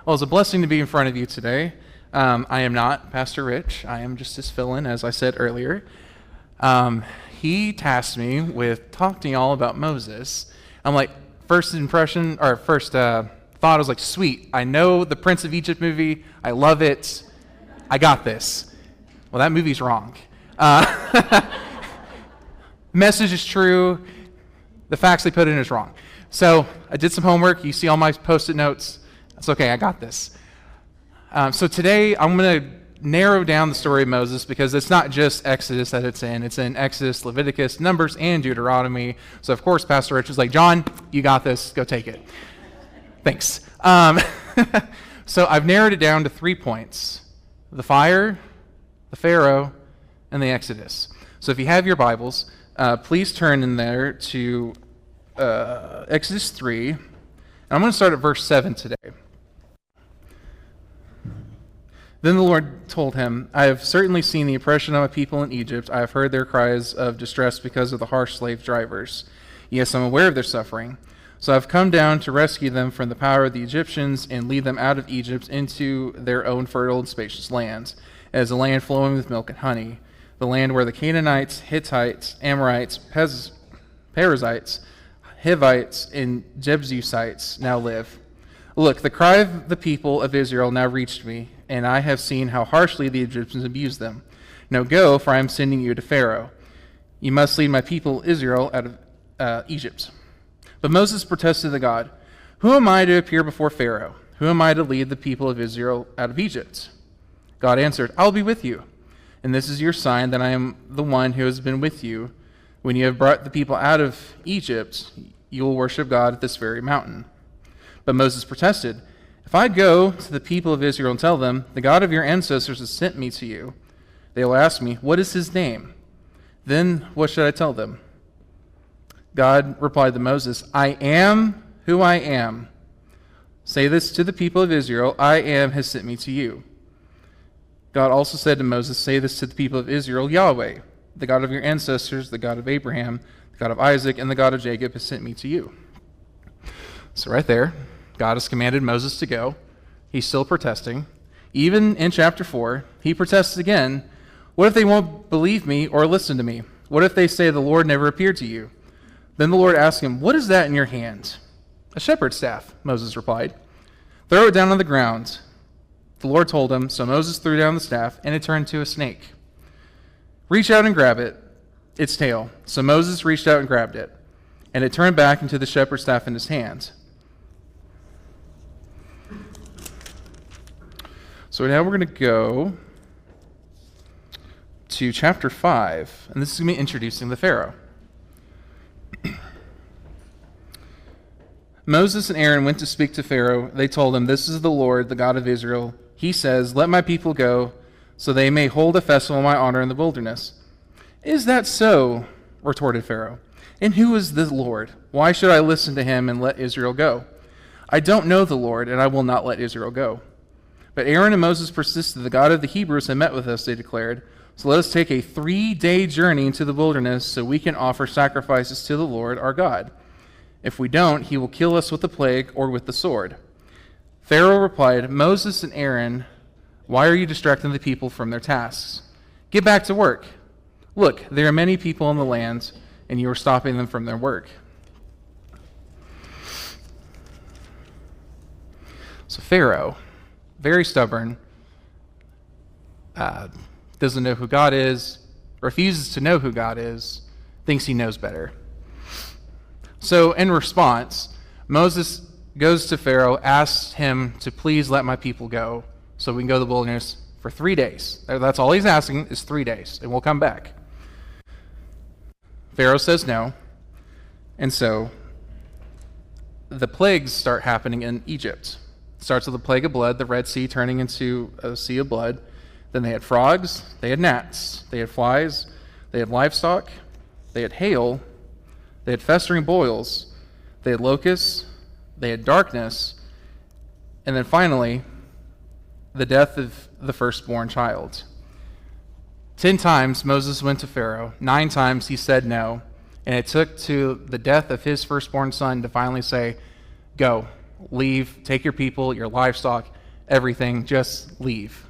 Well, it's a blessing to be in front of you today. I am not Pastor Rich. I am just his fill-in, as I said earlier. He tasked me with talking to y'all about Moses. I'm like, first thought, I was like, sweet, I know the Prince of Egypt movie. I love it. I got this. Well, that movie's wrong. Message is true. The facts they put in is wrong. So I did some homework. You see all my Post-it notes. That's okay. I got this. So today I'm going to narrow down the story of Moses because it's not just Exodus that it's in. It's in Exodus, Leviticus, Numbers, and Deuteronomy. So of course, Pastor Rich was like, John, you got this. Go take it. Thanks. So I've narrowed it down to 3 points: the fire, the Pharaoh, and the Exodus. So if you have your Bibles, please turn in there to Exodus 3. And I'm going to start at verse 7 today. Then the Lord told him, I have certainly seen the oppression of my people in Egypt. I have heard their cries of distress because of the harsh slave drivers. Yes, I'm aware of their suffering. So I've come down to rescue them from the power of the Egyptians and lead them out of Egypt into their own fertile and spacious land, as a land flowing with milk and honey, the land where the Canaanites, Hittites, Amorites, Perizzites, Hivites, and Jebusites now live. Look, the cry of the people of Israel now reached me, and I have seen how harshly the Egyptians abuse them. Now go, for I am sending you to Pharaoh. You must lead my people Israel out of Egypt. But Moses protested to God, Who am I to appear before Pharaoh? Who am I to lead the people of Israel out of Egypt? God answered, I will be with you, and this is your sign that I am the one who has been with you. When you have brought the people out of Egypt, you will worship God at this very mountain. But Moses protested, If I go to the people of Israel and tell them, the God of your ancestors has sent me to you, they will ask me, What is his name? Then what should I tell them? God replied to Moses, I am who I am. Say this to the people of Israel, I am has sent me to you. God also said to Moses, Say this to the people of Israel, Yahweh, the God of your ancestors, the God of Abraham, the God of Isaac, and the God of Jacob has sent me to you. So right there, God has commanded Moses to go. He's still protesting. Even in chapter 4, he protests again. What if they won't believe me or listen to me? What if they say the Lord never appeared to you? Then the Lord asked him, What is that in your hand? A shepherd's staff, Moses replied. Throw it down on the ground. The Lord told him, so Moses threw down the staff, and it turned into a snake. Reach out and grab it, its tail. So Moses reached out and grabbed it, and it turned back into the shepherd's staff in his hand. So now we're going to go to chapter 5, and this is going to be introducing the Pharaoh. Moses and Aaron went to speak to Pharaoh. They told him, This is the Lord, the God of Israel. He says, Let my people go, so they may hold a festival in my honor in the wilderness. Is that so? Retorted Pharaoh. And who is the Lord? Why should I listen to him and let Israel go? I don't know the Lord, and I will not let Israel go. But Aaron and Moses persisted. The God of the Hebrews had met with us, they declared. So let us take a 3-day journey into the wilderness so we can offer sacrifices to the Lord our God. If we don't, he will kill us with the plague or with the sword. Pharaoh replied, Moses and Aaron, why are you distracting the people from their tasks? Get back to work. Look, there are many people in the land, and you are stopping them from their work. So Pharaoh, very stubborn, doesn't know who God is, refuses to know who God is, thinks he knows better. So in response, Moses goes to Pharaoh, asks him to please let my people go so we can go to the wilderness for 3 days. That's all he's asking is 3 days, and we'll come back. Pharaoh says no, and so the plagues start happening in Egypt. It starts with the plague of blood, the Red Sea turning into a sea of blood. Then they had frogs, they had gnats, they had flies, they had livestock, they had hail, they had festering boils, they had locusts, they had darkness, and then finally, the death of the firstborn child. 10 times Moses went to Pharaoh, 9 times he said no, and it took to the death of his firstborn son to finally say, go, leave, take your people, your livestock, everything, just leave.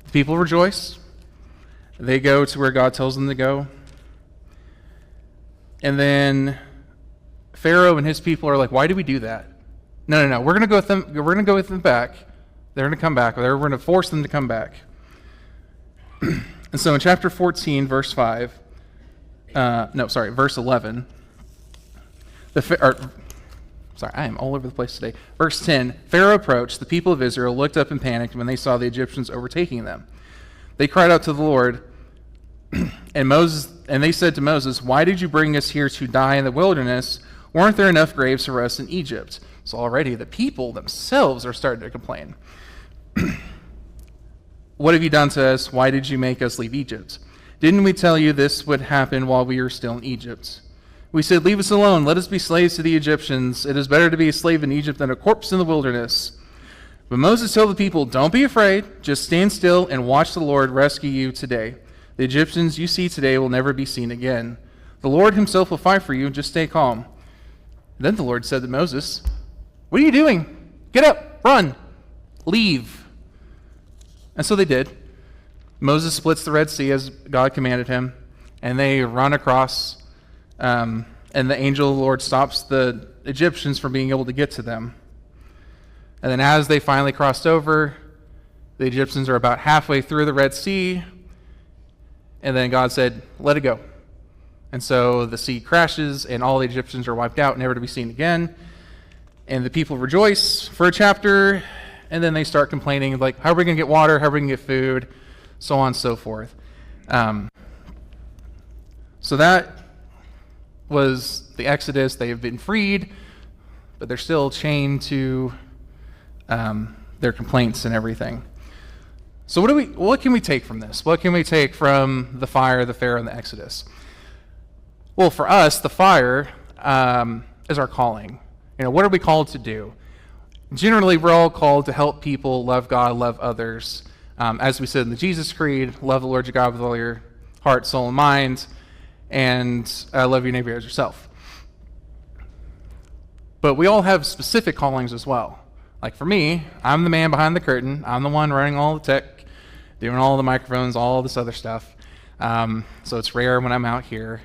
The people rejoice. They go to where God tells them to go. And then Pharaoh and his people are like, why did we do that? No. We're going to go with them. We're going to go with them back. They're going to come back. We're going to force them to come back. And so in chapter 14, verse 11. I am all over the place today. Verse 10, Pharaoh approached. The people of Israel looked up and panicked when they saw the Egyptians overtaking them. They cried out to the Lord, and they said to Moses, why did you bring us here to die in the wilderness? Weren't there enough graves for us in Egypt? So already the people themselves are starting to complain. What have you done to us? Why did you make us leave Egypt? Didn't we tell you this would happen while we were still in Egypt? We said, leave us alone. Let us be slaves to the Egyptians. It is better to be a slave in Egypt than a corpse in the wilderness. But Moses told the people, don't be afraid. Just stand still and watch the Lord rescue you today. The Egyptians you see today will never be seen again. The Lord himself will fight for you. Just stay calm. Then the Lord said to Moses, what are you doing? Get up, run, leave. And so they did. Moses splits the Red Sea as God commanded him, and they run across, and the angel of the Lord stops the Egyptians from being able to get to them. And then as they finally crossed over, the Egyptians are about halfway through the Red Sea, and then God said, let it go. And so the sea crashes, and all the Egyptians are wiped out, never to be seen again. And the people rejoice for a chapter, and then they start complaining, like, how are we going to get water? How are we going to get food? So on and so forth. So that was the Exodus. They have been freed, but they're still chained to their complaints and everything. So what can we take from this? What can we take from the fire, the Pharaoh, and the Exodus? Well, for us, the fire is our calling. What are we called to do? Generally, we're all called to help people love God, love others. As we said in the Jesus Creed, love the Lord your God with all your heart, soul, and mind, and love your neighbor as yourself. But we all have specific callings as well. Like for me, I'm the man behind the curtain. I'm the one running all the tech, doing all the microphones, all this other stuff. So it's rare when I'm out here.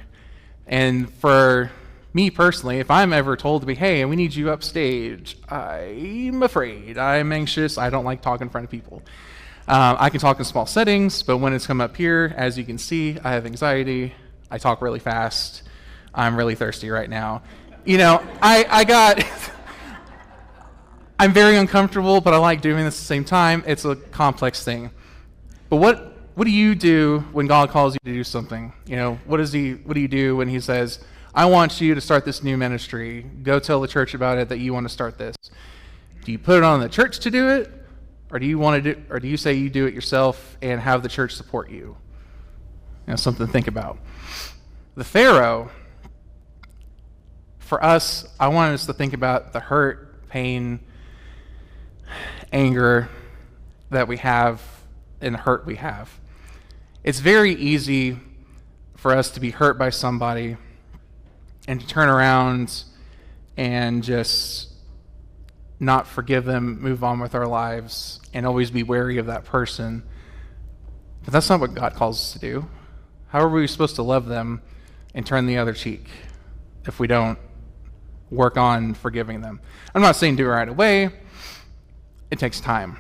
And for me personally, if I'm ever told to be, hey, we need you upstage, I'm afraid. I'm anxious. I don't like talking in front of people. I can talk in small settings, but when it's come up here, as you can see, I have anxiety. I talk really fast. I'm really thirsty right now. I'm very uncomfortable, but I like doing this at the same time. It's a complex thing. But what do you do when God calls you to do something? What do you do when he says, I want you to start this new ministry. Go tell the church about it that you want to start this. Do you put it on the church to do it? Or do you say you do it yourself and have the church support you? Something to think about. The Pharaoh, for us, I want us to think about the hurt, pain, anger that we have and the hurt we have. It's very easy for us to be hurt by somebody and to turn around and just not forgive them, move on with our lives, and always be wary of that person. But that's not what God calls us to do. How are we supposed to love them and turn the other cheek if we don't work on forgiving them? I'm not saying do it right away. It takes time.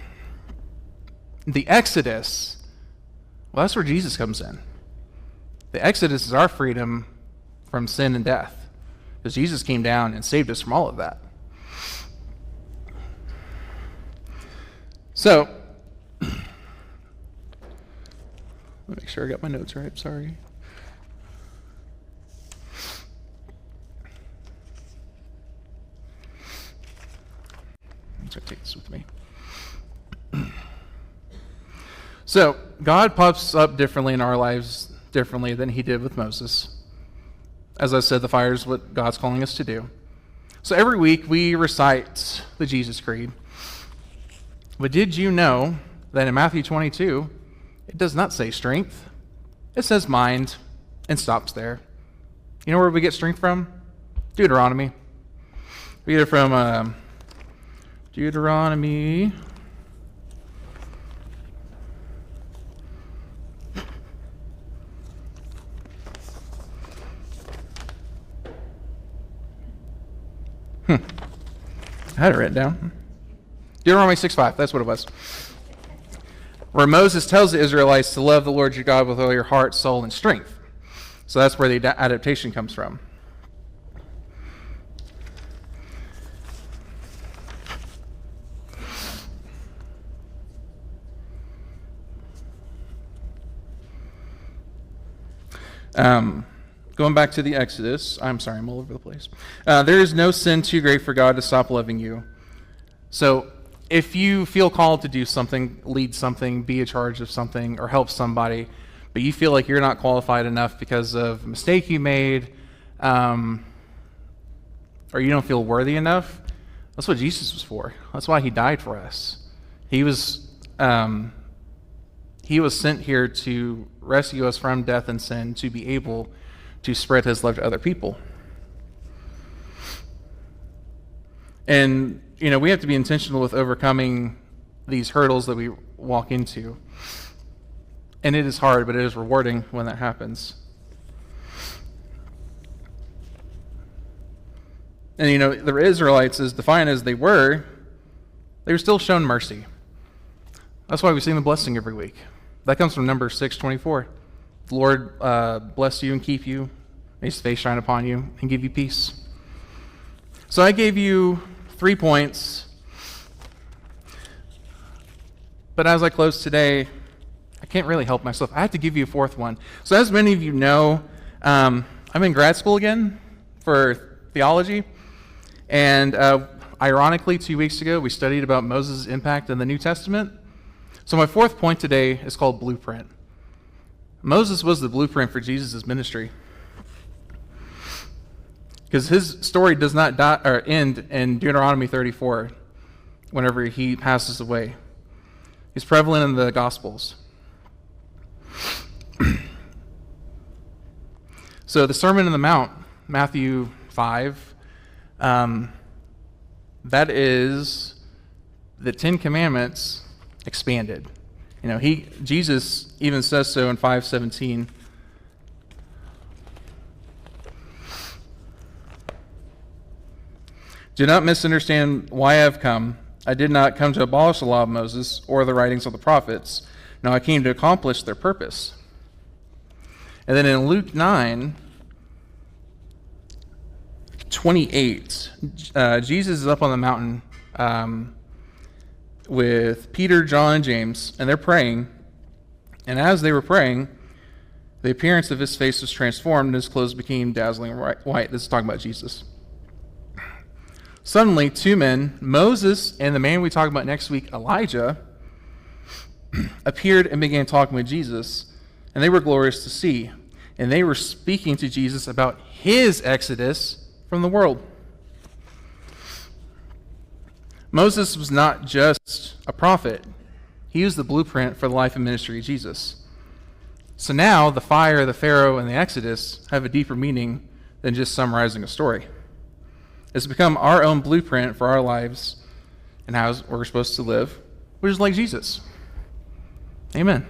The Exodus, well, that's where Jesus comes in. The Exodus is our freedom from sin and death, because Jesus came down and saved us from all of that. So, let me make sure I got my notes right. Sorry. I'm going to take this with me. So, God pops up differently in our lives, differently than he did with Moses. As I said, the fire is what God's calling us to do. So every week we recite the Jesus Creed. But did you know that in Matthew 22, it does not say strength. It says mind and stops there. You know where we get strength from? Deuteronomy. We get it from Deuteronomy. I had it written down. Deuteronomy 6:5, that's what it was. Where Moses tells the Israelites to love the Lord your God with all your heart, soul, and strength. So that's where the adaptation comes from. Going back to the Exodus, I'm sorry, I'm all over the place. There is no sin too great for God to stop loving you. So if you feel called to do something, lead something, be in charge of something, or help somebody, but you feel like you're not qualified enough because of a mistake you made, or you don't feel worthy enough, that's what Jesus was for. That's why he died for us. He was sent here to rescue us from death and sin, to be able to spread his love to other people. And, we have to be intentional with overcoming these hurdles that we walk into. And it is hard, but it is rewarding when that happens. And, the Israelites, as defiant as they were still shown mercy. That's why we sing the blessing every week. That comes from Numbers 6:24. The Lord bless you and keep you, make his face shine upon you, and give you peace. So I gave you 3 points. But as I close today, I can't really help myself. I have to give you a 4th one. So as many of you know, I'm in grad school again for theology. And ironically, 2 weeks ago, we studied about Moses' impact in the New Testament. So my 4th point today is called blueprint. Moses was the blueprint for Jesus' ministry. Because his story does not end in Deuteronomy 34 whenever he passes away. He's prevalent in the Gospels. So the Sermon on the Mount, Matthew 5, that is the 10 Commandments expanded. Jesus even says so in 5:17. Do not misunderstand why I have come. I did not come to abolish the law of Moses or the writings of the prophets. No, I came to accomplish their purpose. And then in Luke 9:28, Jesus is up on the mountain with Peter, John, and James, and they're praying. And as they were praying, the appearance of his face was transformed, and his clothes became dazzling white. This is talking about Jesus. Suddenly, 2 men, Moses and the man we talk about next week, Elijah, appeared and began talking with Jesus, and they were glorious to see. And they were speaking to Jesus about his exodus from the world. Moses was not just a prophet. He was the blueprint for the life and ministry of Jesus. So now the fire, the Pharaoh, and the Exodus have a deeper meaning than just summarizing a story. It's become our own blueprint for our lives and how we're supposed to live, which is like Jesus. Amen.